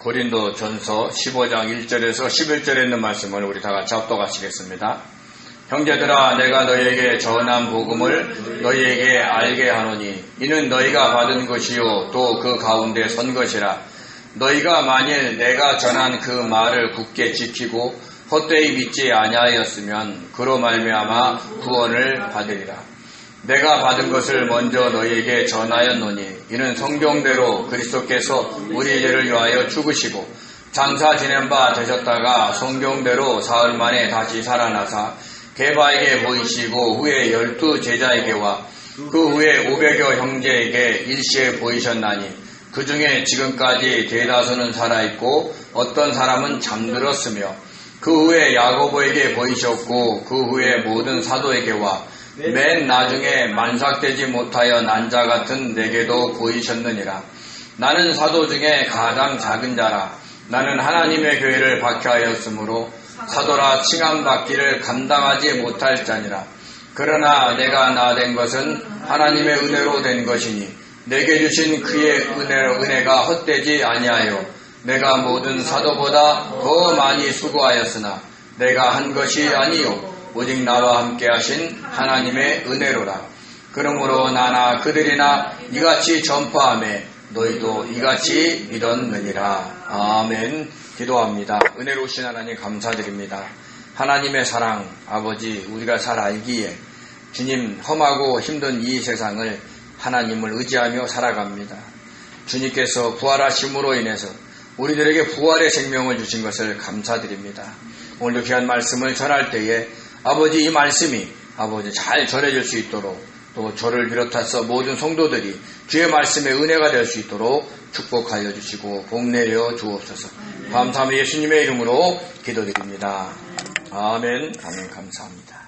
고린도 전서 15장 1절에서 11절에 있는 말씀을 우리 다 같이 합독하시겠습니다. 형제들아, 내가 너희에게 전한 복음을 너희에게 알게 하노니 이는 너희가 받은 것이요 또 그 가운데 선 것이라. 너희가 만일 내가 전한 그 말을 굳게 지키고 헛되이 믿지 아니하였으면 그로 말미암아 구원을 받으리라. 내가 받은 것을 먼저 너희에게 전하였노니 이는 성경대로 그리스도께서 우리 죄를 위하여 죽으시고 장사 지낸 바 되셨다가 성경대로 사흘 만에 다시 살아나사 게바에게 보이시고 후에 12 제자에게와 그 후에 500여 형제에게 일시에 보이셨나니 그 중에 지금까지 대다수는 살아있고 어떤 사람은 잠들었으며 그 후에 야고보에게 보이셨고 그 후에 모든 사도에게와 맨 나중에 만삭되지 못하여 난 자 같은 내게도 보이셨느니라. 나는 사도 중에 가장 작은 자라. 나는 하나님의 교회를 박해하였으므로 사도라 칭함받기를 감당하지 못할 자니라. 그러나 내가 나 된 것은 하나님의 은혜로 된 것이니 내게 주신 그의 은혜가 헛되지 아니하여 내가 모든 사도보다 더 많이 수고하였으나 내가 한 것이 아니요 오직 나와 함께 하신 하나님의 은혜로라. 그러므로 나나 그들이나 이같이 전파하매 너희도 이같이 믿었느니라. 아멘. 기도합니다. 은혜로우신 하나님 감사드립니다. 하나님의 사랑, 아버지, 우리가 잘 알기에 주님 험하고 힘든 이 세상을 하나님을 의지하며 살아갑니다. 주님께서 부활하심으로 인해서 우리들에게 부활의 생명을 주신 것을 감사드립니다. 오늘도 귀한 말씀을 전할 때에 아버지, 이 말씀이 아버지 잘 전해질 수 있도록 또 저를 비롯해서 모든 성도들이 주의 말씀의 은혜가 될 수 있도록 축복하여 주시고 복내려 주옵소서. 감사합니다. 예수님의 이름으로 기도드립니다. 아멘. 아멘. 감사합니다.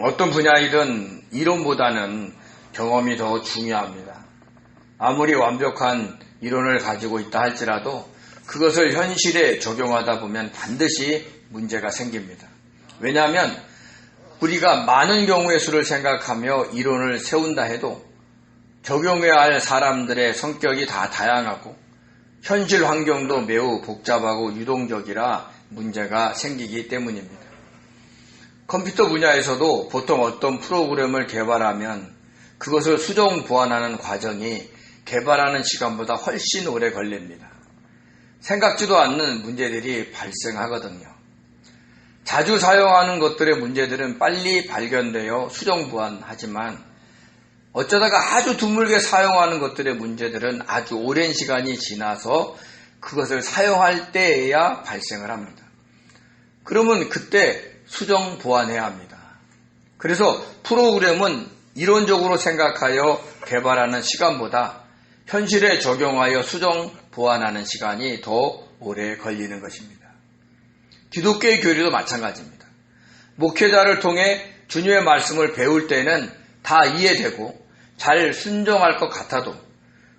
어떤 분야이든 이론보다는 경험이 더 중요합니다. 아무리 완벽한 이론을 가지고 있다 할지라도 그것을 현실에 적용하다 보면 반드시 문제가 생깁니다. 왜냐하면 우리가 많은 경우의 수를 생각하며 이론을 세운다 해도 적용해야 할 사람들의 성격이 다 다양하고 현실 환경도 매우 복잡하고 유동적이라 문제가 생기기 때문입니다. 컴퓨터 분야에서도 보통 어떤 프로그램을 개발하면 그것을 수정 보완하는 과정이 개발하는 시간보다 훨씬 오래 걸립니다. 생각지도 않는 문제들이 발생하거든요. 자주 사용하는 것들의 문제들은 빨리 발견되어 수정 보완하지만 어쩌다가 아주 드물게 사용하는 것들의 문제들은 아주 오랜 시간이 지나서 그것을 사용할 때에야 발생을 합니다. 그러면 그때 수정 보완해야 합니다. 그래서 프로그램은 이론적으로 생각하여 개발하는 시간보다 현실에 적용하여 수정 보완하는 시간이 더 오래 걸리는 것입니다. 기독교의 교리도 마찬가지입니다. 목회자를 통해 주님의 말씀을 배울 때는 다 이해되고 잘 순종할 것 같아도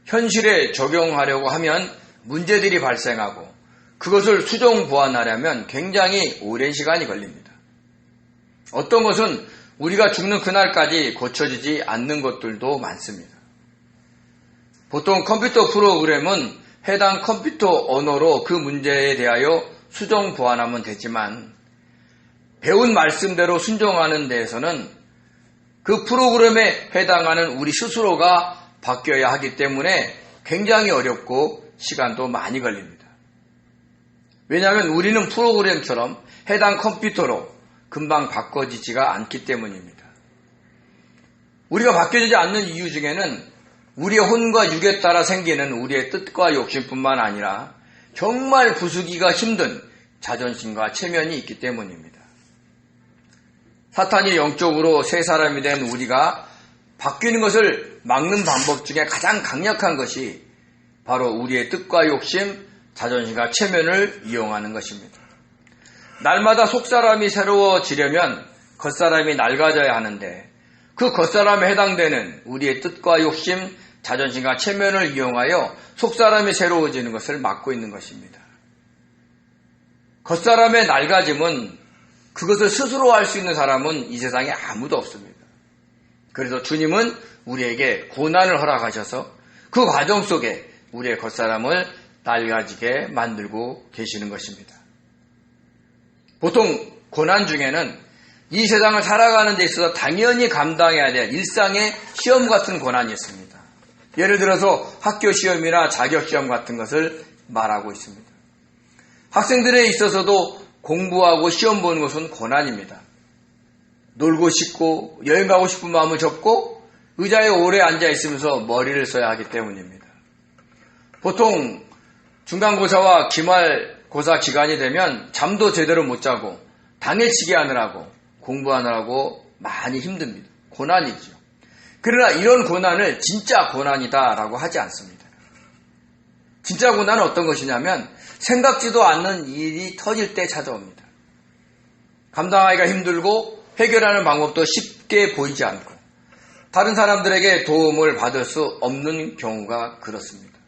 현실에 적용하려고 하면 문제들이 발생하고 그것을 수정 보완하려면 굉장히 오랜 시간이 걸립니다. 어떤 것은 우리가 죽는 그날까지 고쳐지지 않는 것들도 많습니다. 보통 컴퓨터 프로그램은 해당 컴퓨터 언어로 그 문제에 대하여 수정 보완하면 되지만 배운 말씀대로 순종하는 데에서는 그 프로그램에 해당하는 우리 스스로가 바뀌어야 하기 때문에 굉장히 어렵고 시간도 많이 걸립니다. 왜냐하면 우리는 프로그램처럼 해당 컴퓨터로 금방 바꿔지지가 않기 때문입니다. 우리가 바뀌어지지 않는 이유 중에는 우리의 혼과 육에 따라 생기는 우리의 뜻과 욕심뿐만 아니라 정말 부수기가 힘든 자존심과 체면이 있기 때문입니다. 사탄이 영적으로 새 사람이 된 우리가 바뀌는 것을 막는 방법 중에 가장 강력한 것이 바로 우리의 뜻과 욕심, 자존심과 체면을 이용하는 것입니다. 날마다 속사람이 새로워지려면 겉사람이 낡아져야 하는데 그 겉사람에 해당되는 우리의 뜻과 욕심, 자존심과 체면을 이용하여 속사람이 새로워지는 것을 막고 있는 것입니다. 겉사람의 낡아짐은 그것을 스스로 할 수 있는 사람은 이 세상에 아무도 없습니다. 그래서 주님은 우리에게 고난을 허락하셔서 그 과정 속에 우리의 겉사람을 낡아지게 만들고 계시는 것입니다. 보통 고난 중에는 이 세상을 살아가는 데 있어서 당연히 감당해야 될 일상의 시험 같은 고난이 있습니다. 예를 들어서 학교 시험이나 자격 시험 같은 것을 말하고 있습니다. 학생들에 있어서도 공부하고 시험 보는 것은 고난입니다. 놀고 싶고 여행 가고 싶은 마음을 접고 의자에 오래 앉아 있으면서 머리를 써야 하기 때문입니다. 보통 중간고사와 기말고사 기간이 되면 잠도 제대로 못 자고 당일치기 하느라고 공부하느라고 많이 힘듭니다. 고난이죠. 그러나 이런 고난을 진짜 고난이다라고 하지 않습니다. 진짜 고난은 어떤 것이냐면 생각지도 않는 일이 터질 때 찾아옵니다. 감당하기가 힘들고 해결하는 방법도 쉽게 보이지 않고 다른 사람들에게 도움을 받을 수 없는 경우가 그렇습니다.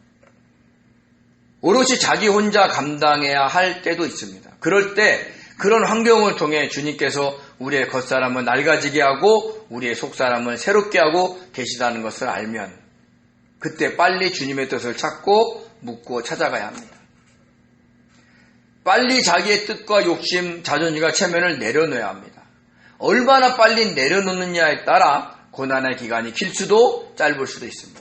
오롯이 자기 혼자 감당해야 할 때도 있습니다. 그럴 때 그런 환경을 통해 주님께서 우리의 겉사람을 낡아지게 하고 우리의 속사람을 새롭게 하고 계시다는 것을 알면 그때 빨리 주님의 뜻을 찾고 묻고 찾아가야 합니다. 빨리 자기의 뜻과 욕심, 자존심과 체면을 내려놓아야 합니다. 얼마나 빨리 내려놓느냐에 따라 고난의 기간이 길 수도 짧을 수도 있습니다.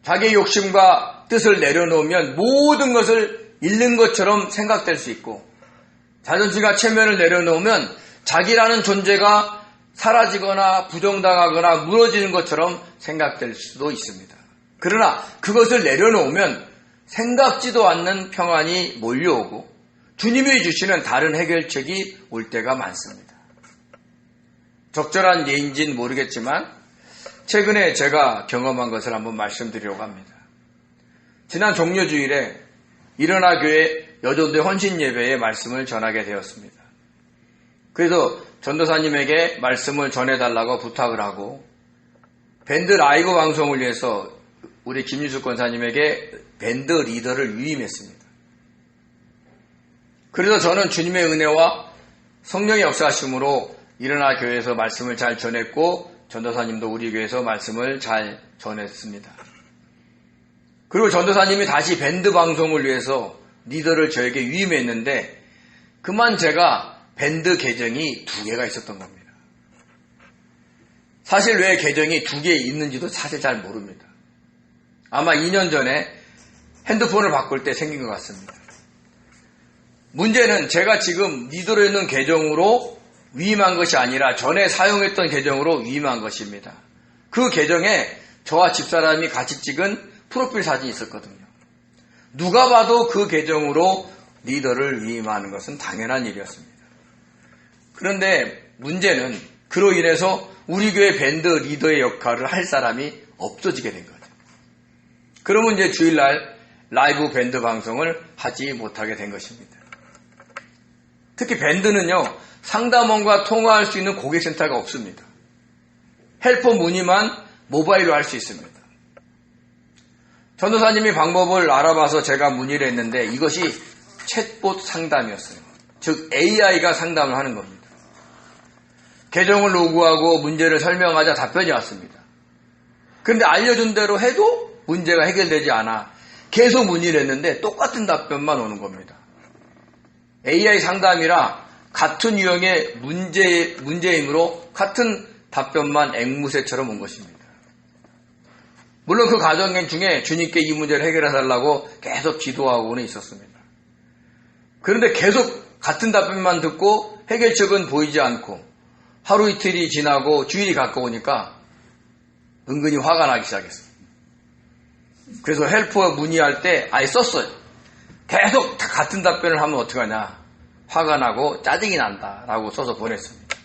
자기의 욕심과 뜻을 내려놓으면 모든 것을 잃는 것처럼 생각될 수 있고 자존심과 체면을 내려놓으면 자기라는 존재가 사라지거나 부정당하거나 무너지는 것처럼 생각될 수도 있습니다. 그러나 그것을 내려놓으면 생각지도 않는 평안이 몰려오고 주님이 주시는 다른 해결책이 올 때가 많습니다. 적절한 예인지는 모르겠지만 최근에 제가 경험한 것을 한번 말씀드리려고 합니다. 지난 종료주일에 일어나 교회 여전대 헌신 예배의 말씀을 전하게 되었습니다. 그래서 전도사님에게 말씀을 전해달라고 부탁을 하고 밴드 라이브 방송을 위해서 우리 김유숙 권사님에게 밴드 리더를 위임했습니다. 그래서 저는 주님의 은혜와 성령의 역사하심으로 일어나 교회에서 말씀을 잘 전했고 전도사님도 우리 교회에서 말씀을 잘 전했습니다. 그리고 전도사님이 다시 밴드 방송을 위해서 리더를 저에게 위임했는데 그만 제가 밴드 계정이 2개가 있었던 겁니다. 사실 왜 계정이 2개 있는지도 사실 잘 모릅니다. 아마 2년 전에 핸드폰을 바꿀 때 생긴 것 같습니다. 문제는 제가 지금 리더로 있는 계정으로 위임한 것이 아니라 전에 사용했던 계정으로 위임한 것입니다. 그 계정에 저와 집사람이 같이 찍은 프로필 사진이 있었거든요. 누가 봐도 그 계정으로 리더를 위임하는 것은 당연한 일이었습니다. 그런데 문제는 그로 인해서 우리 교회 밴드 리더의 역할을 할 사람이 없어지게 된 거죠. 그러면 이제 주일날 라이브 밴드 방송을 하지 못하게 된 것입니다. 특히 밴드는요, 상담원과 통화할 수 있는 고객센터가 없습니다. 헬퍼 문의만 모바일로 할 수 있습니다. 전도사님이 방법을 알아봐서 제가 문의를 했는데 이것이 챗봇 상담이었어요. 즉 AI가 상담을 하는 겁니다. 계정을 로그하고 문제를 설명하자 답변이 왔습니다. 그런데 알려준 대로 해도 문제가 해결되지 않아 계속 문의를 했는데 똑같은 답변만 오는 겁니다. AI 상담이라 같은 유형의 문제이므로 같은 답변만 앵무새처럼 온 것입니다. 물론 그 과정 중에 주님께 이 문제를 해결해 달라고 계속 기도하고는 있었습니다. 그런데 계속 같은 답변만 듣고 해결책은 보이지 않고 하루 이틀이 지나고 주일이 가까우니까 은근히 화가 나기 시작했어요. 그래서 헬퍼 문의할 때 아예 썼어요. 계속 다 같은 답변을 하면 어떡하냐. 화가 나고 짜증이 난다라고 써서 보냈습니다.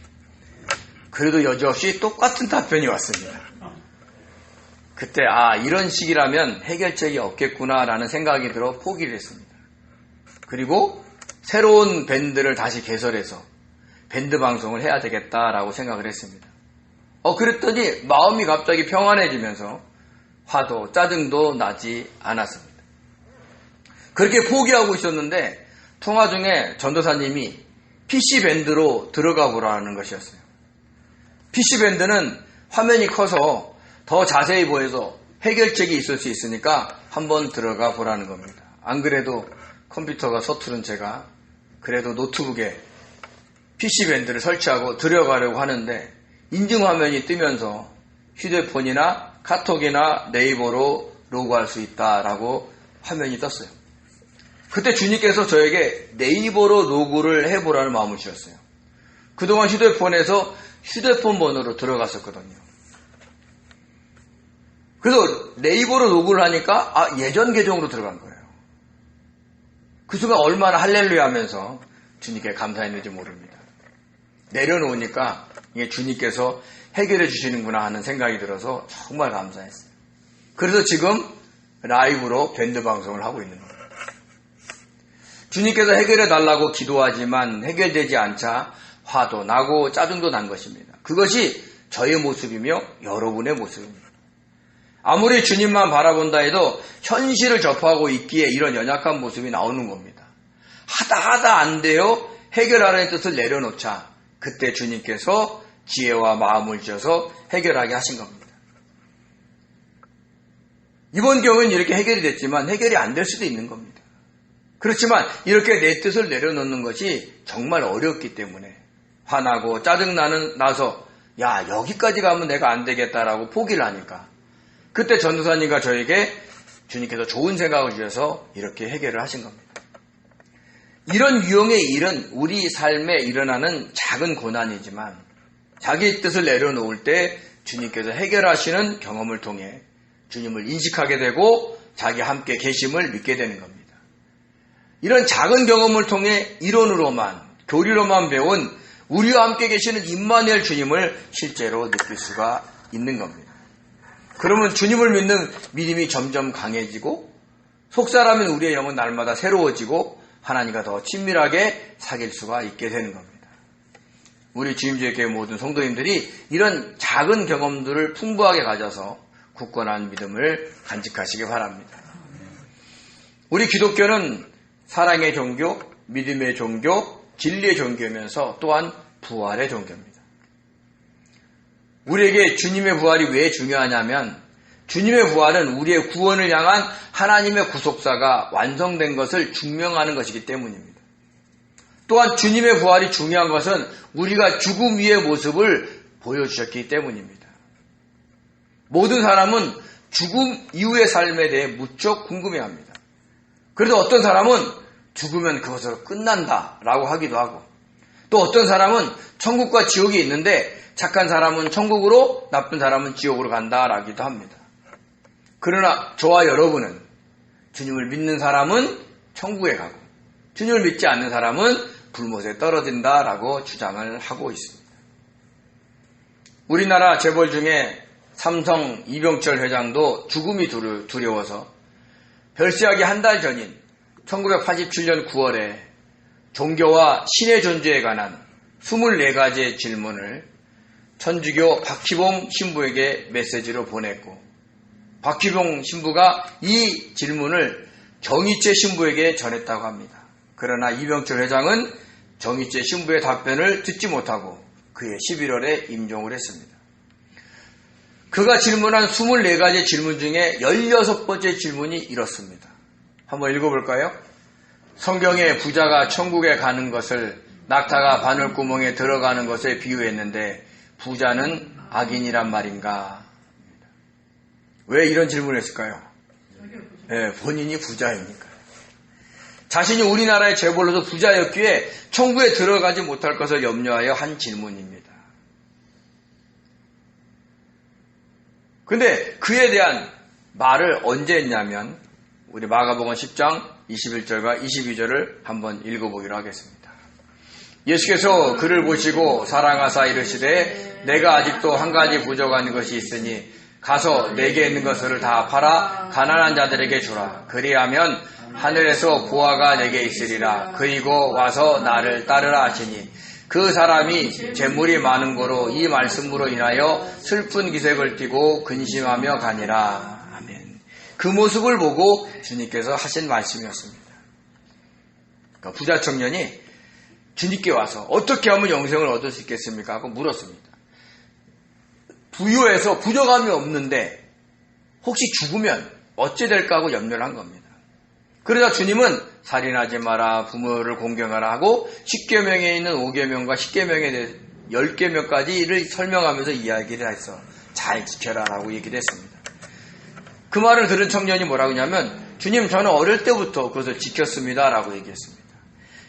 그래도 여지없이 똑같은 답변이 왔습니다. 그때 이런 식이라면 해결책이 없겠구나라는 생각이 들어 포기를 했습니다. 그리고 새로운 밴드를 다시 개설해서 밴드 방송을 해야 되겠다라고 생각을 했습니다. 그랬더니 마음이 갑자기 평안해지면서 화도 짜증도 나지 않았습니다. 그렇게 포기하고 있었는데 통화 중에 전도사님이 PC밴드로 들어가 보라는 것이었어요. PC밴드는 화면이 커서 더 자세히 보여서 해결책이 있을 수 있으니까 한번 들어가 보라는 겁니다. 안 그래도 컴퓨터가 서투른 제가 그래도 노트북에 PC밴드를 설치하고 들어가려고 하는데 인증화면이 뜨면서 휴대폰이나 카톡이나 네이버로 로그할 수 있다라고 화면이 떴어요. 그때 주님께서 저에게 네이버로 로그를 해보라는 마음을 주셨어요. 그동안 휴대폰에서 휴대폰 번호로 들어갔었거든요. 그래서 네이버로 로그를 하니까 예전 계정으로 들어간 거예요. 그 순간 얼마나 할렐루야 하면서 주님께 감사했는지 모릅니다. 내려놓으니까 이게 주님께서 해결해 주시는구나 하는 생각이 들어서 정말 감사했어요. 그래서 지금 라이브로 밴드 방송을 하고 있는 겁니다. 주님께서 해결해 달라고 기도하지만 해결되지 않자 화도 나고 짜증도 난 것입니다. 그것이 저의 모습이며 여러분의 모습입니다. 아무리 주님만 바라본다 해도 현실을 접하고 있기에 이런 연약한 모습이 나오는 겁니다. 하다 안 돼요. 해결하라는 뜻을 내려놓자 그때 주님께서 지혜와 마음을 주셔서 해결하게 하신 겁니다. 이번 경우는 이렇게 해결이 됐지만 해결이 안 될 수도 있는 겁니다. 그렇지만 이렇게 내 뜻을 내려놓는 것이 정말 어렵기 때문에 화나고 짜증나서 여기까지 가면 내가 안 되겠다라고 포기를 하니까 그때 전도사님과 저에게 주님께서 좋은 생각을 주셔서 이렇게 해결을 하신 겁니다. 이런 유형의 일은 우리 삶에 일어나는 작은 고난이지만 자기 뜻을 내려놓을 때 주님께서 해결하시는 경험을 통해 주님을 인식하게 되고 자기 함께 계심을 믿게 되는 겁니다. 이런 작은 경험을 통해 이론으로만 교리로만 배운 우리와 함께 계시는 임마누엘 주님을 실제로 느낄 수가 있는 겁니다. 그러면 주님을 믿는 믿음이 점점 강해지고 속사람인 우리의 영은 날마다 새로워지고 하나님과 더 친밀하게 사귈 수가 있게 되는 겁니다. 우리 주임제교회 모든 성도님들이 이런 작은 경험들을 풍부하게 가져서 굳건한 믿음을 간직하시기 바랍니다. 우리 기독교는 사랑의 종교, 믿음의 종교, 진리의 종교이면서 또한 부활의 종교입니다. 우리에게 주님의 부활이 왜 중요하냐면 주님의 부활은 우리의 구원을 향한 하나님의 구속사가 완성된 것을 증명하는 것이기 때문입니다. 또한 주님의 부활이 중요한 것은 우리가 죽음 위의 모습을 보여주셨기 때문입니다. 모든 사람은 죽음 이후의 삶에 대해 무척 궁금해합니다. 그래도 어떤 사람은 죽으면 그것으로 끝난다라고 하기도 하고 또 어떤 사람은 천국과 지옥이 있는데 착한 사람은 천국으로 나쁜 사람은 지옥으로 간다라기도 합니다. 그러나 저와 여러분은 주님을 믿는 사람은 천국에 가고 주님을 믿지 않는 사람은 불못에 떨어진다라고 주장을 하고 있습니다. 우리나라 재벌 중에 삼성 이병철 회장도 죽음이 두려워서 별세하기 한 달 전인 1987년 9월에 종교와 신의 존재에 관한 24가지의 질문을 천주교 박희봉 신부에게 메시지로 보냈고 박희봉 신부가 이 질문을 정희채 신부에게 전했다고 합니다. 그러나 이병철 회장은 정희채 신부의 답변을 듣지 못하고 그해 11월에 임종을 했습니다. 그가 질문한 24가지 질문 중에 16번째 질문이 이렇습니다. 한번 읽어볼까요? 성경에 부자가 천국에 가는 것을 낙타가 바늘구멍에 들어가는 것에 비유했는데 부자는 악인이란 말인가? 왜 이런 질문을 했을까요? 네, 본인이 부자이니까요. 자신이 우리나라의 재벌로서 부자였기에 천국에 들어가지 못할 것을 염려하여 한 질문입니다. 근데 그에 대한 말을 언제 했냐면 우리 마가복음 10장 21절과 22절을 한번 읽어보기로 하겠습니다. 예수께서 그를 보시고 사랑하사 이르시되 내가 아직도 한 가지 부족한 것이 있으니 가서 내게 있는 것을 다 팔아 가난한 자들에게 주라. 그리하면 하늘에서 보화가 내게 있으리라. 그리고 와서 나를 따르라 하시니 그 사람이 재물이 많은 거로 이 말씀으로 인하여 슬픈 기색을 띠고 근심하며 가니라. 아멘. 그 모습을 보고 주님께서 하신 말씀이었습니다. 그러니까 부자 청년이 주님께 와서 어떻게 하면 영생을 얻을 수 있겠습니까? 하고 물었습니다. 부유해서 부족함이 없는데 혹시 죽으면 어찌 될까 하고 염려를 한 겁니다. 그러자 주님은 살인하지 마라, 부모를 공경하라 하고 10계명에 있는 5계명과 10계명에 대해 10계명까지를 설명하면서 이야기를 해서 잘 지켜라라고 얘기를 했습니다. 그 말을 들은 청년이 뭐라고 하냐면 주님, 저는 어릴 때부터 그것을 지켰습니다 라고 얘기했습니다.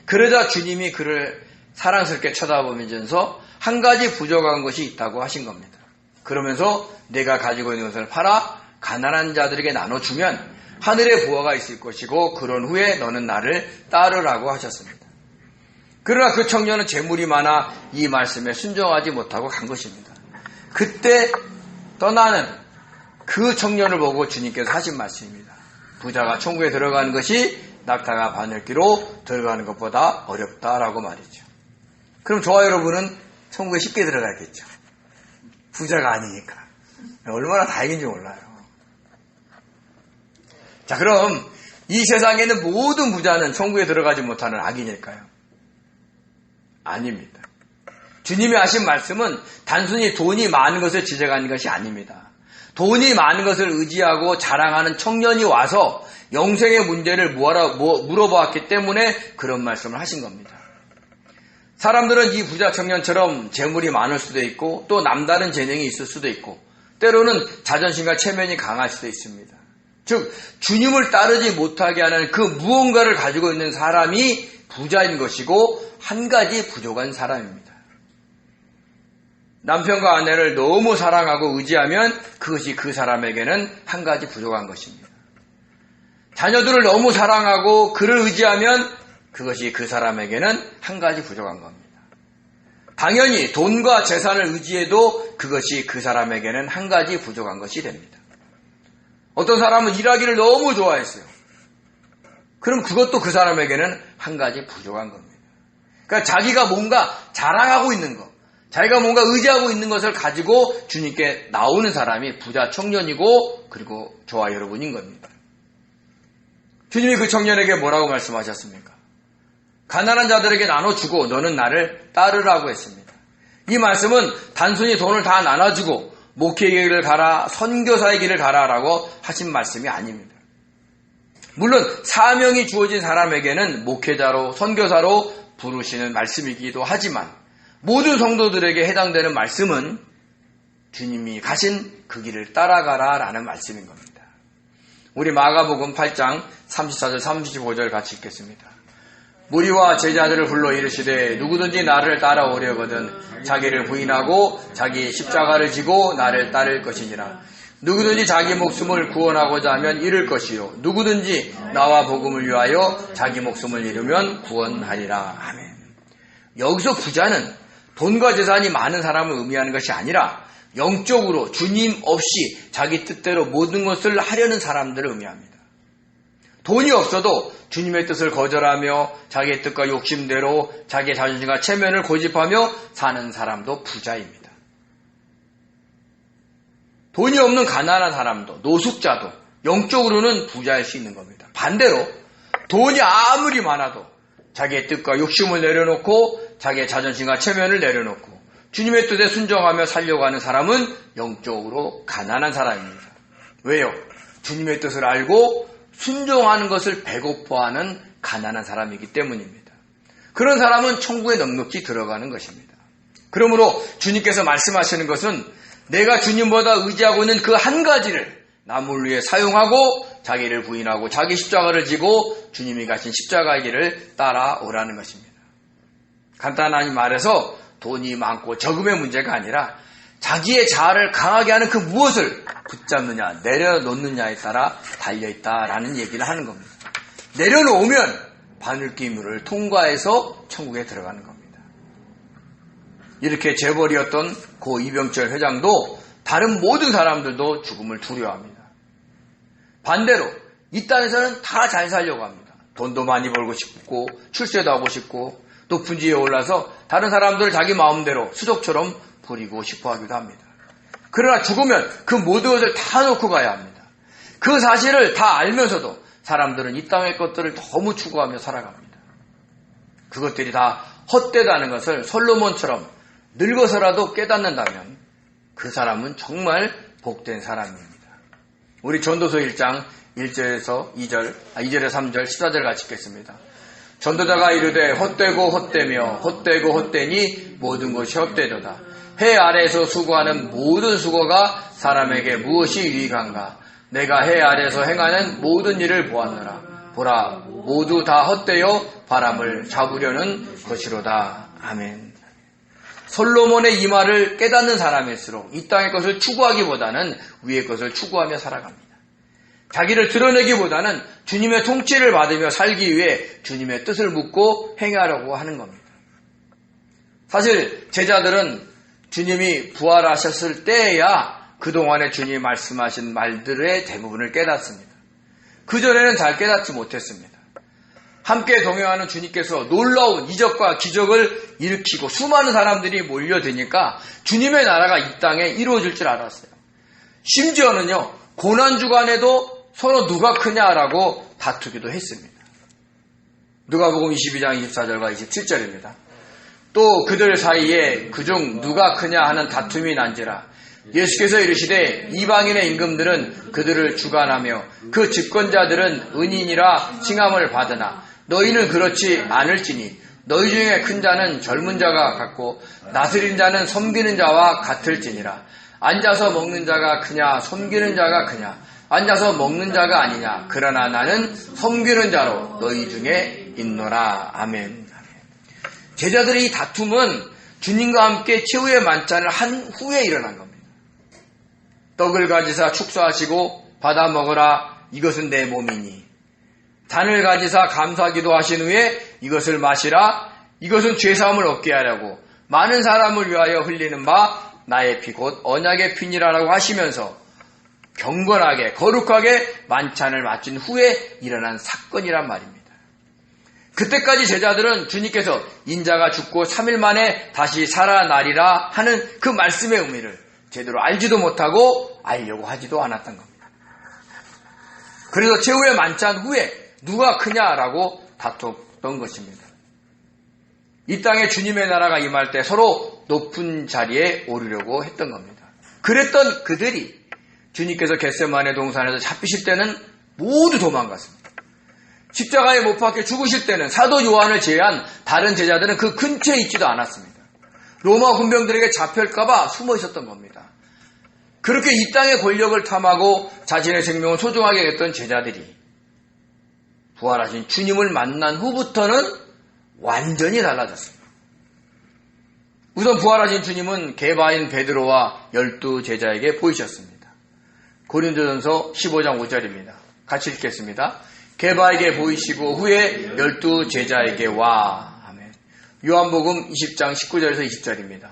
그러자 주님이 그를 사랑스럽게 쳐다보면서 한 가지 부족한 것이 있다고 하신 겁니다. 그러면서 내가 가지고 있는 것을 팔아 가난한 자들에게 나눠주면 하늘에 부화가 있을 것이고 그런 후에 너는 나를 따르라고 하셨습니다. 그러나 그 청년은 재물이 많아 이 말씀에 순종하지 못하고 간 것입니다. 그때 떠나는 그 청년을 보고 주님께서 하신 말씀입니다. 부자가 천국에 들어가는 것이 낙타가 바늘기로 들어가는 것보다 어렵다라고 말이죠. 그럼 저와 여러분은 천국에 쉽게 들어가겠죠. 부자가 아니니까. 얼마나 다행인지 몰라요. 자, 그럼 이 세상에는 모든 부자는 천국에 들어가지 못하는 악인일까요? 아닙니다. 주님이 하신 말씀은 단순히 돈이 많은 것을 지적하는 것이 아닙니다. 돈이 많은 것을 의지하고 자랑하는 청년이 와서 영생의 문제를 물어보았기 때문에 그런 말씀을 하신 겁니다. 사람들은 이 부자 청년처럼 재물이 많을 수도 있고 또 남다른 재능이 있을 수도 있고 때로는 자존심과 체면이 강할 수도 있습니다. 즉 주님을 따르지 못하게 하는 그 무언가를 가지고 있는 사람이 부자인 것이고 한 가지 부족한 사람입니다. 남편과 아내를 너무 사랑하고 의지하면 그것이 그 사람에게는 한 가지 부족한 것입니다. 자녀들을 너무 사랑하고 그를 의지하면 그것이 그 사람에게는 한 가지 부족한 겁니다. 당연히 돈과 재산을 의지해도 그것이 그 사람에게는 한 가지 부족한 것이 됩니다. 어떤 사람은 일하기를 너무 좋아했어요. 그럼 그것도 그 사람에게는 한 가지 부족한 겁니다. 그러니까 자기가 뭔가 자랑하고 있는 것, 자기가 뭔가 의지하고 있는 것을 가지고 주님께 나오는 사람이 부자 청년이고 그리고 저와 여러분인 겁니다. 주님이 그 청년에게 뭐라고 말씀하셨습니까? 가난한 자들에게 나눠주고 너는 나를 따르라고 했습니다. 이 말씀은 단순히 돈을 다 나눠주고 목회의 길을 가라, 선교사의 길을 가라라고 하신 말씀이 아닙니다. 물론 사명이 주어진 사람에게는 목회자로 선교사로 부르시는 말씀이기도 하지만 모든 성도들에게 해당되는 말씀은 주님이 가신 그 길을 따라가라라는 말씀인 겁니다. 우리 마가복음 8장 34절 35절 같이 읽겠습니다. 무리와 제자들을 불러 이르시되 누구든지 나를 따라오려거든 자기를 부인하고 자기 십자가를 지고 나를 따를 것이니라. 누구든지 자기 목숨을 구원하고자 하면 잃을 것이요 누구든지 나와 복음을 위하여 자기 목숨을 잃으면 구원하리라. 아멘. 여기서 부자는 돈과 재산이 많은 사람을 의미하는 것이 아니라 영적으로 주님 없이 자기 뜻대로 모든 것을 하려는 사람들을 의미합니다. 돈이 없어도 주님의 뜻을 거절하며 자기의 뜻과 욕심대로 자기의 자존심과 체면을 고집하며 사는 사람도 부자입니다. 돈이 없는 가난한 사람도 노숙자도 영적으로는 부자일 수 있는 겁니다. 반대로 돈이 아무리 많아도 자기의 뜻과 욕심을 내려놓고 자기의 자존심과 체면을 내려놓고 주님의 뜻에 순종하며 살려고 하는 사람은 영적으로 가난한 사람입니다. 왜요? 주님의 뜻을 알고 순종하는 것을 배고파하는 가난한 사람이기 때문입니다. 그런 사람은 천국에 넉넉히 들어가는 것입니다. 그러므로 주님께서 말씀하시는 것은 내가 주님보다 의지하고 있는 그 한 가지를 남을 위해 사용하고 자기를 부인하고 자기 십자가를 지고 주님이 가신 십자가의 길을 따라오라는 것입니다. 간단하게 말해서 돈이 많고 적음의 문제가 아니라 자기의 자아를 강하게 하는 그 무엇을 붙잡느냐 내려놓느냐에 따라 달려있다라는 얘기를 하는 겁니다. 내려놓으면 바늘기물을 통과해서 천국에 들어가는 겁니다. 이렇게 재벌이었던 고 이병철 회장도 다른 모든 사람들도 죽음을 두려워합니다. 반대로 이 땅에서는 다 잘 살려고 합니다. 돈도 많이 벌고 싶고 출세도 하고 싶고 높은 지위에 올라서 다른 사람들을 자기 마음대로 수족처럼 부리고 싶어 하기도 합니다. 그러나 죽으면 그 모든 것을 다 놓고 가야 합니다. 그 사실을 다 알면서도 사람들은 이 땅의 것들을 너무 추구하며 살아갑니다. 그것들이 다 헛되다는 것을 솔로몬처럼 늙어서라도 깨닫는다면 그 사람은 정말 복된 사람입니다. 우리 전도서 1장 1절에서 2절에서 3절 14절 같이 읽겠습니다. 전도자가 이르되 헛되고 헛되며 헛되고 헛되니 모든 것이 헛되도다. 해 아래에서 수고하는 모든 수고가 사람에게 무엇이 유익한가? 내가 해 아래에서 행하는 모든 일을 보았노라. 보라, 모두 다 헛되어 바람을 잡으려는 것이로다. 아멘. 솔로몬의 이 말을 깨닫는 사람일수록 이 땅의 것을 추구하기보다는 위의 것을 추구하며 살아갑니다. 자기를 드러내기보다는 주님의 통치를 받으며 살기 위해 주님의 뜻을 묻고 행하려고 하는 겁니다. 사실 제자들은 주님이 부활하셨을 때에야 그동안에 주님이 말씀하신 말들의 대부분을 깨닫습니다. 그전에는 잘 깨닫지 못했습니다. 함께 동행하는 주님께서 놀라운 이적과 기적을 일으키고 수많은 사람들이 몰려드니까 주님의 나라가 이 땅에 이루어질 줄 알았어요. 심지어는요, 고난주간에도 서로 누가 크냐라고 다투기도 했습니다. 누가복음 22장 24절과 27절입니다. 또 그들 사이에 그중 누가 크냐 하는 다툼이 난지라 예수께서 이르시되 이방인의 임금들은 그들을 주관하며 그 집권자들은 은인이라 칭함을 받으나 너희는 그렇지 않을지니 너희 중에 큰 자는 젊은 자가 같고 나스린 자는 섬기는 자와 같을지니라. 앉아서 먹는 자가 크냐 섬기는 자가 크냐? 앉아서 먹는 자가 아니냐. 그러나 나는 섬기는 자로 너희 중에 있노라. 아멘. 제자들의 이 다툼은 주님과 함께 최후의 만찬을 한 후에 일어난 겁니다. 떡을 가지사 축사하시고 받아 먹으라. 이것은 내 몸이니. 잔을 가지사 감사기도 하신 후에 이것을 마시라. 이것은 죄사함을 얻게 하려고 많은 사람을 위하여 흘리는 바 나의 피 곧 언약의 피니라라고 하시면서 경건하게 거룩하게 만찬을 마친 후에 일어난 사건이란 말입니다. 그때까지 제자들은 주님께서 인자가 죽고 3일 만에 다시 살아나리라 하는 그 말씀의 의미를 제대로 알지도 못하고 알려고 하지도 않았던 겁니다. 그래서 최후의 만찬 후에 누가 크냐라고 다퉜던 것입니다. 이 땅에 주님의 나라가 임할 때 서로 높은 자리에 오르려고 했던 겁니다. 그랬던 그들이 주님께서 겟세마네 동산에서 잡히실 때는 모두 도망갔습니다. 십자가에 못 박혀 죽으실 때는 사도 요한을 제외한 다른 제자들은 그 근처에 있지도 않았습니다. 로마 군병들에게 잡힐까봐 숨어 있었던 겁니다. 그렇게 이 땅의 권력을 탐하고 자신의 생명을 소중하게 했던 제자들이 부활하신 주님을 만난 후부터는 완전히 달라졌습니다. 우선 부활하신 주님은 게바인 베드로와 12제자에게 보이셨습니다. 고린도전서 15장 5절입니다. 같이 읽겠습니다. 게바에게 보이시고 후에 12제자에게 와. 아멘. 요한복음 20장 19절에서 20절입니다.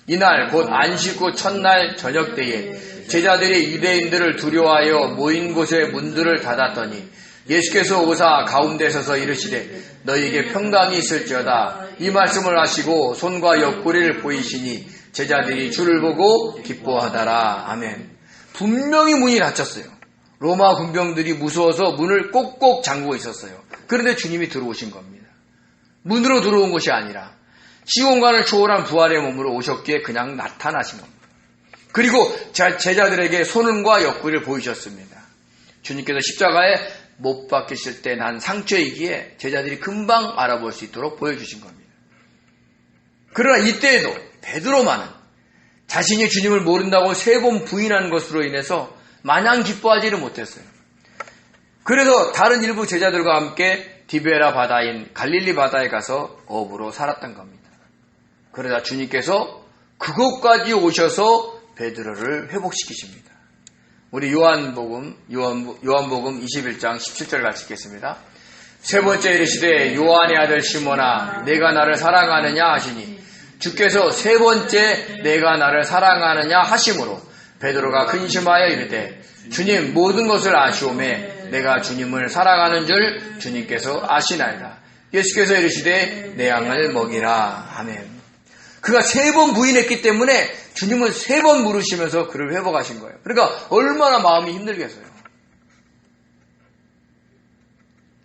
이날 곧 안식 후 첫날 저녁 때에 제자들이 유대인들을 두려워하여 모인 곳의 문들을 닫았더니 예수께서 오사 가운데 서서 이르시되 너희에게 평강이 있을지어다. 이 말씀을 하시고 손과 옆구리를 보이시니 제자들이 주를 보고 기뻐하더라. 아멘. 분명히 문이 닫혔어요. 로마 군병들이 무서워서 문을 꼭꼭 잠그고 있었어요. 그런데 주님이 들어오신 겁니다. 문으로 들어온 것이 아니라 시공간을 초월한 부활의 몸으로 오셨기에 그냥 나타나신 겁니다. 그리고 제자들에게 손과 옆구리를 보이셨습니다. 주님께서 십자가에 못 박히실 때 난 상처이기에 제자들이 금방 알아볼 수 있도록 보여주신 겁니다. 그러나 이때에도 베드로만은 자신이 주님을 모른다고 3번 부인한 것으로 인해서 마냥 기뻐하지를 못했어요. 그래서 다른 일부 제자들과 함께 디베라 바다인 갈릴리 바다에 가서 어부로 살았던 겁니다. 그러자 주님께서 그곳까지 오셔서 베드로를 회복시키십니다. 우리 요한복음 21장 17절 같이 읽겠습니다. 세 번째 이르시되 요한의 아들 시몬아 내가 나를 사랑하느냐 하시니 주께서 세 번째 내가 나를 사랑하느냐 하심으로 베드로가 근심하여 이르되 주님 모든 것을 아시오매 내가 주님을 사랑하는 줄 주님께서 아시나이다. 예수께서 이르시되 내 양을 먹이라. 아멘. 그가 3번 부인했기 때문에 주님은 3번 물으시면서 그를 회복하신 거예요. 그러니까 얼마나 마음이 힘들겠어요.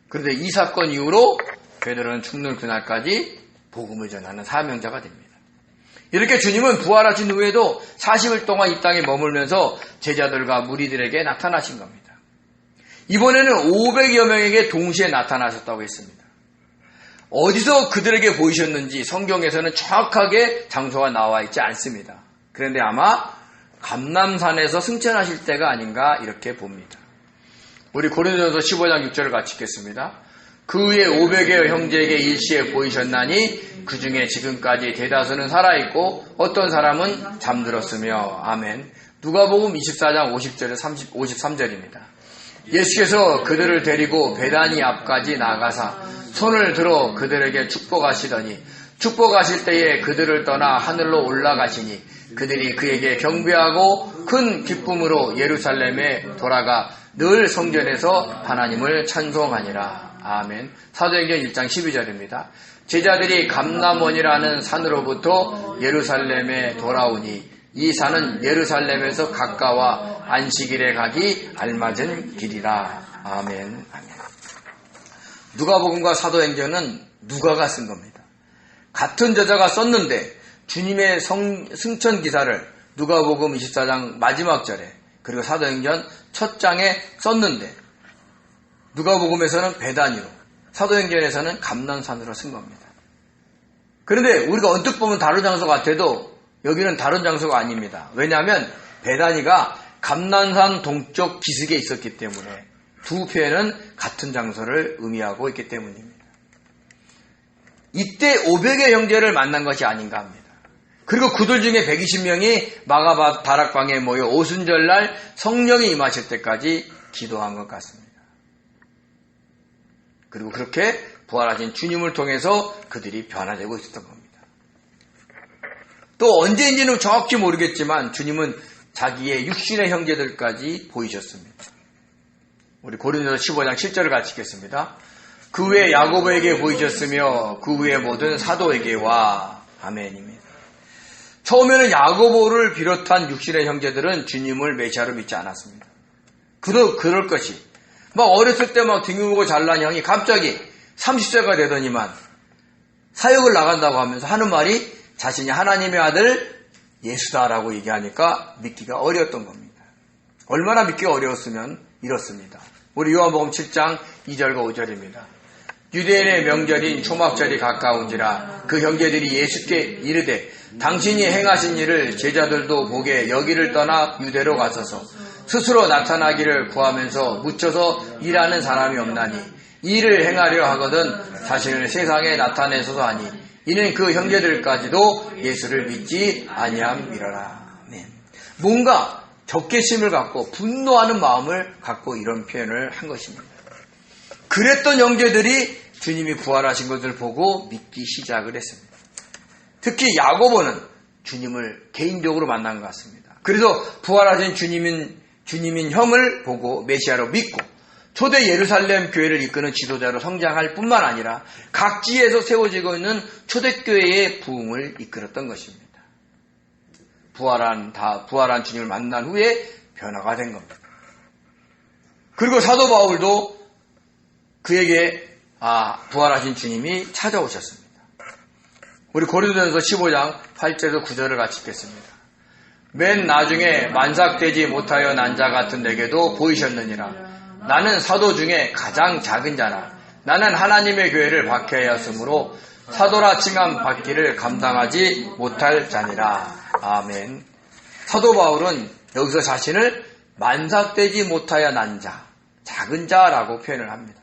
그런데 이 사건 이후로 베드로는 죽는 그날까지 복음을 전하는 사명자가 됩니다. 이렇게 주님은 부활하신 후에도 40일 동안 이 땅에 머물면서 제자들과 무리들에게 나타나신 겁니다. 이번에는 500여 명에게 동시에 나타나셨다고 했습니다. 어디서 그들에게 보이셨는지 성경에서는 정확하게 장소가 나와 있지 않습니다. 그런데 아마 감람산에서 승천하실 때가 아닌가 이렇게 봅니다. 우리 고린도전서 15장 6절을 같이 읽겠습니다. 그 후에 500여 형제에게 일시에 보이셨나니 그 중에 지금까지 대다수는 살아있고 어떤 사람은 잠들었으며. 아멘. 누가복음 24장 50절에 53절입니다. 예수께서 그들을 데리고 베다니 앞까지 나가사 손을 들어 그들에게 축복하시더니 축복하실 때에 그들을 떠나 하늘로 올라가시니 그들이 그에게 경배하고 큰 기쁨으로 예루살렘에 돌아가 늘 성전에서 하나님을 찬송하니라. 아멘. 사도행전 1장 12절입니다. 제자들이 감람원이라는 산으로부터 예루살렘에 돌아오니 이 산은 예루살렘에서 가까워 안식일에 가기 알맞은 길이라. 아멘. 아멘. 누가복음과 사도행전은 누가가 쓴 겁니다. 같은 저자가 썼는데 주님의 승천 기사를 누가복음 24장 마지막 절에 그리고 사도행전 첫 장에 썼는데 누가복음에서는 베다니로, 사도행전에서는 감람산으로 쓴 겁니다. 그런데 우리가 언뜻 보면 다른 장소 같아도 여기는 다른 장소가 아닙니다. 왜냐하면 베다니가 감람산 동쪽 기슭에 있었기 때문에 두 표에는 같은 장소를 의미하고 있기 때문입니다. 이때 500의 형제를 만난 것이 아닌가 합니다. 그리고 그들 중에 120명이 마가 다락방에 모여 오순절날 성령이 임하실 때까지 기도한 것 같습니다. 그리고 그렇게 부활하신 주님을 통해서 그들이 변화되고 있었던 겁니다. 또 언제인지는 정확히 모르겠지만 주님은 자기의 육신의 형제들까지 보이셨습니다. 우리 고린도서 15장 7절을 같이 읽겠습니다. 그 후에 야고보에게 보이셨으며 그 후에 모든 사도에게와. 아멘입니다. 처음에는 야고보를 비롯한 육신의 형제들은 주님을 메시아로 믿지 않았습니다. 그럴 것이 막 어렸을 때 막 등유고 잘난 형이 갑자기 30세가 되더니만 사역을 나간다고 하면서 하는 말이 자신이 하나님의 아들 예수다라고 얘기하니까 믿기가 어려웠던 겁니다. 얼마나 믿기가 어려웠으면 이렇습니다. 우리 요한복음 7장 2절과 5절입니다. 유대인의 명절인 초막절이 가까운지라 그 형제들이 예수께 이르되 당신이 행하신 일을 제자들도 보게 여기를 떠나 유대로 가소서. 스스로 나타나기를 구하면서 묻혀서 일하는 사람이 없나니 이 일을 행하려 하거든 자신을 세상에 나타내소서 하니 이는 그 형제들까지도 예수를 믿지 아니함이라라. 뭔가 적개심을 갖고 분노하는 마음을 갖고 이런 표현을 한 것입니다. 그랬던 형제들이 주님이 부활하신 것을 보고 믿기 시작을 했습니다. 특히 야고보는 주님을 개인적으로 만난 것 같습니다. 그래서 부활하신 주님인 형을 보고 메시아로 믿고 초대 예루살렘 교회를 이끄는 지도자로 성장할 뿐만 아니라 각지에서 세워지고 있는 초대교회의 부흥을 이끌었던 것입니다. 부활한 주님을 만난 후에 변화가 된 겁니다. 그리고 사도 바울도 그에게 부활하신 주님이 찾아오셨습니다. 우리 고린도전서 15장 8절에서 9절을 같이 읽겠습니다. 맨 나중에 만삭되지 못하여 난 자 같은 내게도 보이셨느니라. 나는 사도 중에 가장 작은 자라. 나는 하나님의 교회를 박해하였으므로 사도라 칭함 받기를 감당하지 못할 자니라. 아멘. 사도 바울은 여기서 자신을 만삭되지 못하여 난 자, 작은 자라고 표현을 합니다.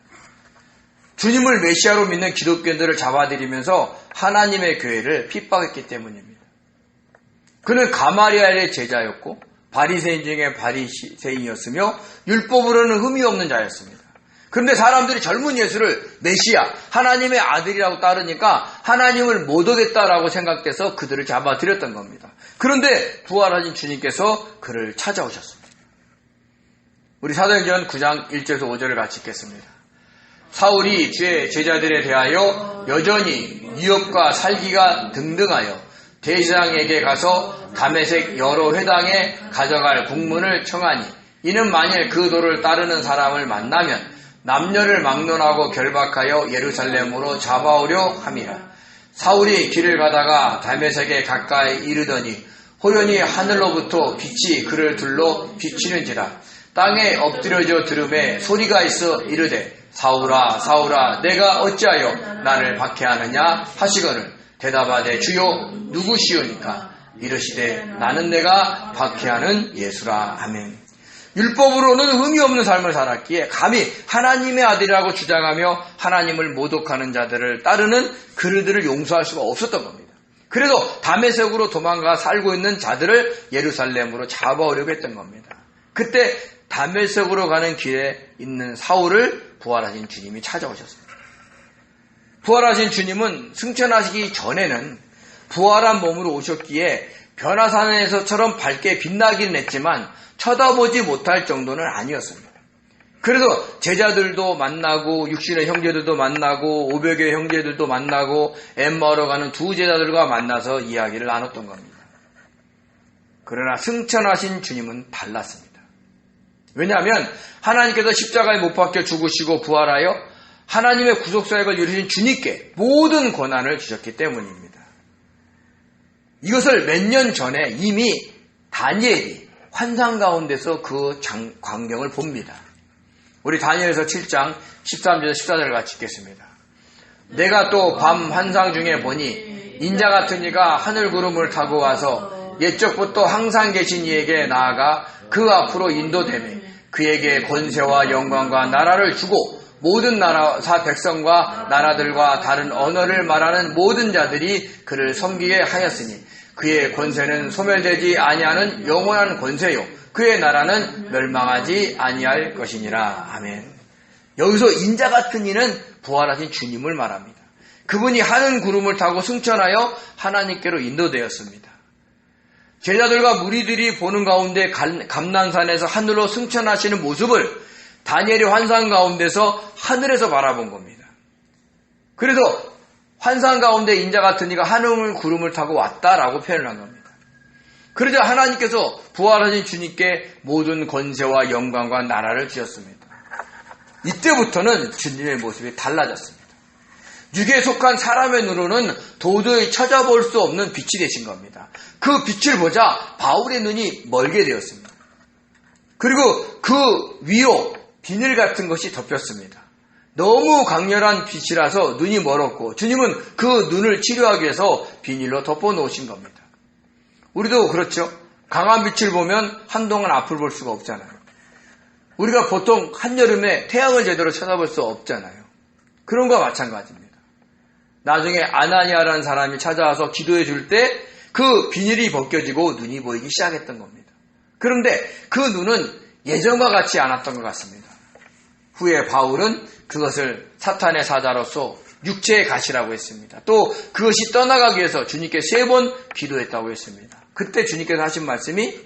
주님을 메시아로 믿는 기독교인들을 잡아들이면서 하나님의 교회를 핍박했기 때문입니다. 그는 가마리엘의 제자였고 바리새인 중에 바리새인이었으며 율법으로는 흠이 없는 자였습니다. 그런데 사람들이 젊은 예수를 메시아, 하나님의 아들이라고 따르니까 하나님을 못 오겠다라고 생각돼서 그들을 잡아들였던 겁니다. 그런데 부활하신 주님께서 그를 찾아오셨습니다. 우리 사도행전 9장 1절에서 5절을 같이 읽겠습니다. 사울이 주의 제자들에 대하여 여전히 위협과 살기가 등등하여 대제사장에게 가서 다메섹 여러 회당에 가져갈 국문을 청하니 이는 만일 그 도를 따르는 사람을 만나면 남녀를 막론하고 결박하여 예루살렘으로 잡아오려 함이라. 사울이 길을 가다가 다메섹에 가까이 이르더니 호련히 하늘로부터 빛이 그를 둘러 비치는지라. 땅에 엎드려져 들음에 소리가 있어 이르되 사울아 사울아 내가 어찌하여 나를 박해하느냐 하시거늘 대답하되 주여 누구시오니까 이르시되 나는 내가 박해하는 예수라. 아멘. 율법으로는 의미 없는 삶을 살았기에 감히 하나님의 아들이라고 주장하며 하나님을 모독하는 자들을 따르는 그들을 용서할 수가 없었던 겁니다. 그래서 다메섹으로 도망가 살고 있는 자들을 예루살렘으로 잡아오려고 했던 겁니다. 그때 다메섹으로 가는 길에 있는 사울을 부활하신 주님이 찾아오셨습니다. 부활하신 주님은 승천하시기 전에는 부활한 몸으로 오셨기에 변화산에서처럼 밝게 빛나기는 했지만 쳐다보지 못할 정도는 아니었습니다. 그래서 제자들도 만나고 육신의 형제들도 만나고 500의 형제들도 만나고 엠마오로 가는 두 제자들과 만나서 이야기를 나눴던 겁니다. 그러나 승천하신 주님은 달랐습니다. 왜냐하면 하나님께서 십자가에 못 박혀 죽으시고 부활하여 하나님의 구속사역을 이루신 주님께 모든 권한을 주셨기 때문입니다. 이것을 몇 년 전에 이미 다니엘이 환상 가운데서 그 광경을 봅니다. 우리 다니엘서 7장 13절 14절을 같이 읽겠습니다. 내가 또 밤 환상 중에 보니 인자 같은 이가 하늘 구름을 타고 와서 옛적부터 항상 계신 이에게 나아가 그 앞으로 인도되매 그에게 권세와 영광과 나라를 주고 모든 나라사 백성과 나라들과 다른 언어를 말하는 모든 자들이 그를 섬기게 하였으니 그의 권세는 소멸되지 아니하는 영원한 권세요 그의 나라는 멸망하지 아니할 것이니라. 아멘. 여기서 인자 같은 이는 부활하신 주님을 말합니다. 그분이 하늘 구름을 타고 승천하여 하나님께로 인도되었습니다. 제자들과 무리들이 보는 가운데 감난산에서 하늘로 승천하시는 모습을 다니엘이 환상 가운데서 하늘에서 바라본 겁니다. 그래서 환상 가운데 인자 같은 이가 하늘 구름을 타고 왔다라고 표현을 한 겁니다. 그러자 하나님께서 부활하신 주님께 모든 권세와 영광과 나라를 주셨습니다. 이때부터는 주님의 모습이 달라졌습니다. 육에 속한 사람의 눈으로는 도저히 찾아볼 수 없는 빛이 되신 겁니다. 그 빛을 보자 바울의 눈이 멀게 되었습니다. 그리고 그 위로 비늘 같은 것이 덮였습니다. 너무 강렬한 빛이라서 눈이 멀었고 주님은 그 눈을 치료하기 위해서 비닐로 덮어놓으신 겁니다. 우리도 그렇죠. 강한 빛을 보면 한동안 앞을 볼 수가 없잖아요. 우리가 보통 한여름에 태양을 제대로 쳐다볼 수 없잖아요. 그런 거와 마찬가지입니다. 나중에 아나니아라는 사람이 찾아와서 기도해 줄 때 그 비닐이 벗겨지고 눈이 보이기 시작했던 겁니다. 그런데 그 눈은 예전과 같지 않았던 것 같습니다. 후에 바울은 그것을 사탄의 사자로서 육체의 가시라고 했습니다. 또 그것이 떠나가기 위해서 주님께 3번 기도했다고 했습니다. 그때 주님께서 하신 말씀이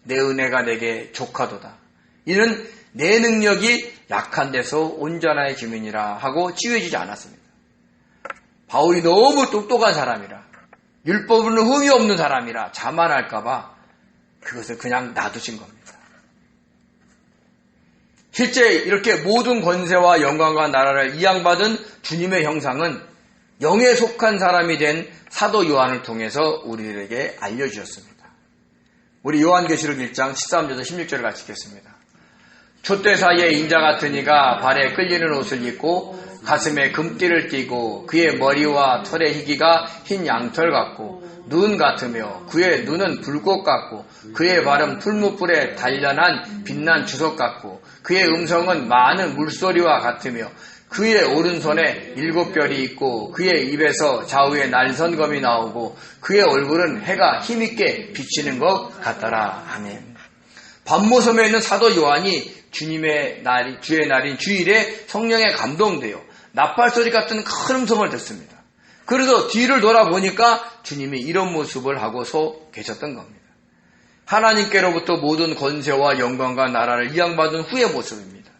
내 은혜가 내게 족하도다. 이는 내 능력이 약한 데서 온전하의 주민이라 하고 치유해지지 않았습니다. 바울이 너무 똑똑한 사람이라 율법은 흠이 없는 사람이라 자만할까봐 그것을 그냥 놔두신 겁니다. 실제 이렇게 모든 권세와 영광과 나라를 이양받은 주님의 형상은 영에 속한 사람이 된 사도 요한을 통해서 우리들에게 알려주셨습니다. 우리 요한계시록 1장 13절에서 16절을 같이 읽겠습니다. 촛대 사이에 인자 같은 이가 발에 끌리는 옷을 입고 가슴에 금띠를 띠고 그의 머리와 털의 희기가 흰 양털 같고 눈 같으며 그의 눈은 불꽃 같고 그의 발은 풀무불에 단련한 빛난 주석 같고 그의 음성은 많은 물소리와 같으며 그의 오른손에 7별이 있고 그의 입에서 좌우에 날선검이 나오고 그의 얼굴은 해가 힘있게 비치는 것 같더라. 아멘. 반모섬에 있는 사도 요한이 주님의 날이 주의 날인 주일에 성령에 감동되어 나팔소리 같은 큰 음성을 듣습니다. 그래서 뒤를 돌아보니까 주님이 이런 모습을 하고서 계셨던 겁니다. 하나님께로부터 모든 권세와 영광과 나라를 이양받은 후의 모습입니다.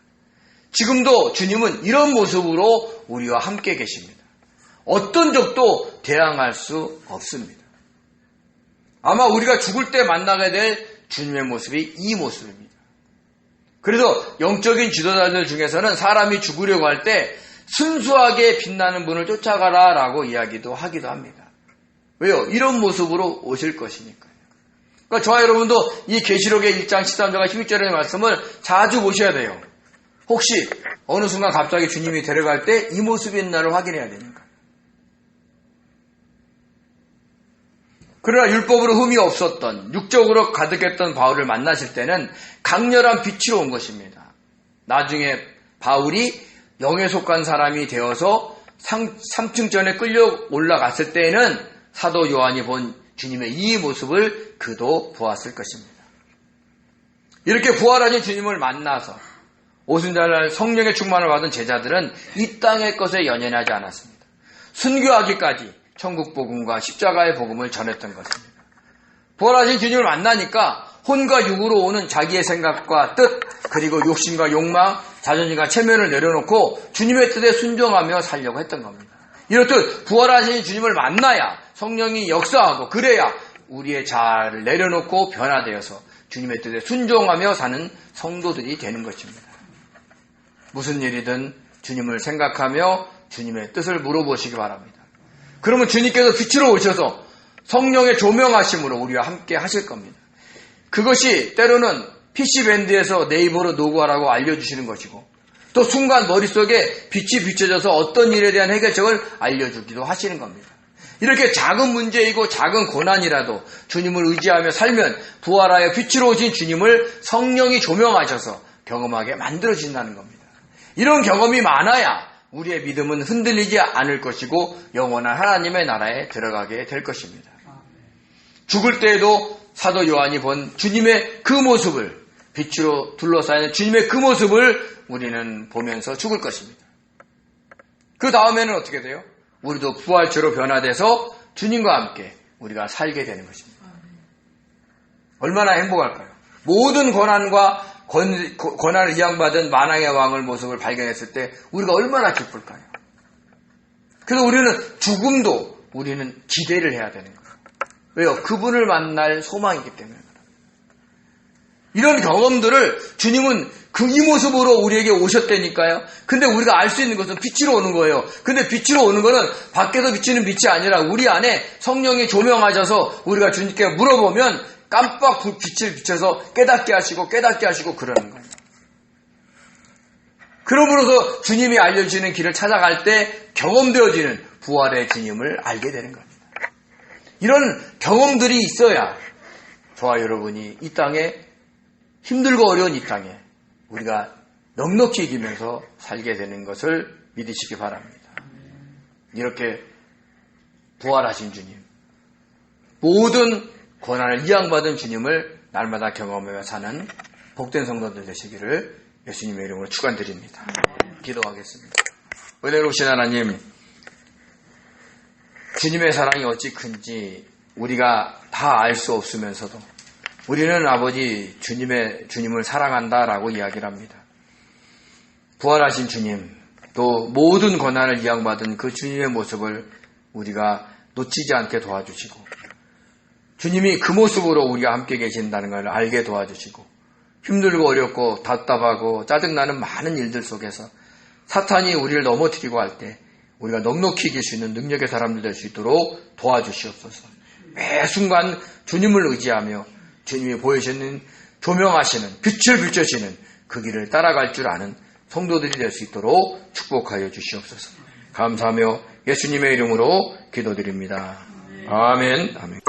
지금도 주님은 이런 모습으로 우리와 함께 계십니다. 어떤 적도 대항할 수 없습니다. 아마 우리가 죽을 때 만나게 될 주님의 모습이 이 모습입니다. 그래서 영적인 지도자들 중에서는 사람이 죽으려고 할 때 순수하게 빛나는 분을 쫓아가라 라고 이야기도 하기도 합니다. 왜요? 이런 모습으로 오실 것이니까요. 그러니까 저와 여러분도 이 계시록의 1장 13절과 12절의 말씀을 자주 보셔야 돼요. 혹시 어느 순간 갑자기 주님이 데려갈 때 이 모습인 나를 확인해야 되니까. 그러나 율법으로 흠이 없었던 육적으로 가득했던 바울을 만나실 때는 강렬한 빛으로 온 것입니다. 나중에 바울이 영에 속한 사람이 되어서 3층전에 끌려 올라갔을 때에는 사도 요한이 본 주님의 이 모습을 그도 보았을 것입니다. 이렇게 부활하신 주님을 만나서 오순절날 성령의 충만을 받은 제자들은 이 땅의 것에 연연하지 않았습니다. 순교하기까지 천국 복음과 십자가의 복음을 전했던 것입니다. 부활하신 주님을 만나니까 혼과 육으로 오는 자기의 생각과 뜻, 그리고 욕심과 욕망, 자존심과 체면을 내려놓고 주님의 뜻에 순종하며 살려고 했던 겁니다. 이렇듯 부활하신 주님을 만나야 성령이 역사하고 그래야 우리의 자아를 내려놓고 변화되어서 주님의 뜻에 순종하며 사는 성도들이 되는 것입니다. 무슨 일이든 주님을 생각하며 주님의 뜻을 물어보시기 바랍니다. 그러면 주님께서 빛으로 오셔서 성령의 조명하심으로 우리와 함께 하실 겁니다. 그것이 때로는 PC밴드에서 네이버로 녹음하라고 알려주시는 것이고 또 순간 머릿속에 빛이 비춰져서 어떤 일에 대한 해결책을 알려주기도 하시는 겁니다. 이렇게 작은 문제이고 작은 고난이라도 주님을 의지하며 살면 부활하여 빛으로 오신 주님을 성령이 조명하셔서 경험하게 만들어진다는 겁니다. 이런 경험이 많아야 우리의 믿음은 흔들리지 않을 것이고 영원한 하나님의 나라에 들어가게 될 것입니다. 죽을 때에도 사도 요한이 본 주님의 그 모습을, 빛으로 둘러싸인 주님의 그 모습을 우리는 보면서 죽을 것입니다. 그 다음에는 어떻게 돼요? 우리도 부활체로 변화돼서 주님과 함께 우리가 살게 되는 것입니다. 얼마나 행복할까요? 모든 고난과 고난을 이양받은 만왕의 왕의 모습을 발견했을 때 우리가 얼마나 기쁠까요? 그래서 우리는 죽음도 우리는 기대를 해야 되는 거예요. 왜요? 그분을 만날 소망이기 때문에. 이런 경험들을 주님은 이 모습으로 우리에게 오셨다니까요. 근데 우리가 알 수 있는 것은 빛으로 오는 거예요. 근데 빛으로 오는 거는 밖에서 비치는 빛이 아니라 우리 안에 성령이 조명하셔서 우리가 주님께 물어보면 깜빡 빛을 비춰서 깨닫게 하시고 그러는 거예요. 그러므로서 주님이 알려주시는 길을 찾아갈 때 경험되어지는 부활의 주님을 알게 되는 겁니다. 이런 경험들이 있어야 저와 여러분이 이 땅에 힘들고 어려운 이 땅에 우리가 넉넉히 이기면서 살게 되는 것을 믿으시기 바랍니다. 이렇게 부활하신 주님, 모든 고난을 이양받은 주님을 날마다 경험하며 사는 복된 성도들 되시기를 예수님의 이름으로 축원드립니다. 기도하겠습니다. 은혜로우신 하나님, 주님의 사랑이 어찌 큰지 우리가 다 알 수 없으면서도 우리는 아버지 주님을 사랑한다라고 이야기를 합니다. 부활하신 주님, 또 모든 고난을 이양받은 그 주님의 모습을 우리가 놓치지 않게 도와주시고 주님이 그 모습으로 우리가 함께 계신다는 걸 알게 도와주시고 힘들고 어렵고 답답하고 짜증나는 많은 일들 속에서 사탄이 우리를 넘어뜨리고 할 때 우리가 넉넉히 이길 수 있는 능력의 사람들 될 수 있도록 도와주시옵소서. 매 순간 주님을 의지하며 주님이 보여주시는 조명하시는 빛을 비춰주시는 그 길을 따라갈 줄 아는 성도들이 될 수 있도록 축복하여 주시옵소서. 감사하며 예수님의 이름으로 기도드립니다. 아멘. 아멘.